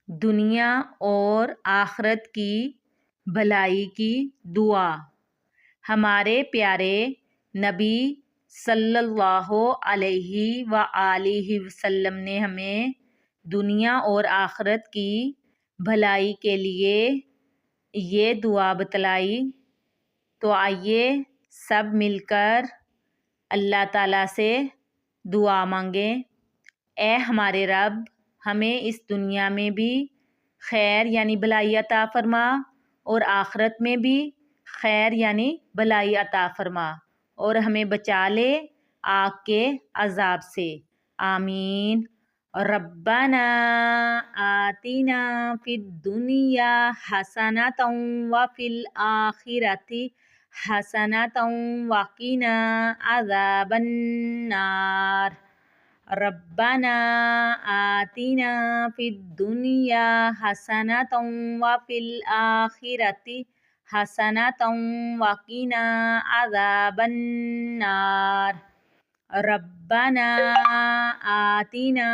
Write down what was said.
دنیا اور آخرت کی بھلائی کی دعا۔ ہمارے پیارے نبی صلی اللہ علیہ وآلہ وسلم نے ہمیں دنیا اور آخرت کی بھلائی کے لیے یہ دعا بتلائی، تو آئیے سب مل کر اللہ تعالیٰ سے دعا مانگیں۔ اے ہمارے رب، ہمیں اس دنیا میں بھی خیر یعنی بھلائی عطا فرما اور آخرت میں بھی خیر یعنی بھلائی عطا فرما، اور ہمیں بچا لے آگ کے عذاب سے، آمین۔ ربنا آتنا فی الدنیا حسنۃ وفی الآخرۃ حسنۃ وقنا عذاب النار۔ ربنا آتنا فی الدنیا حسنۃ وفی الآخرۃ حسنۃ وقنا عذاب النار۔ ربنا آتنا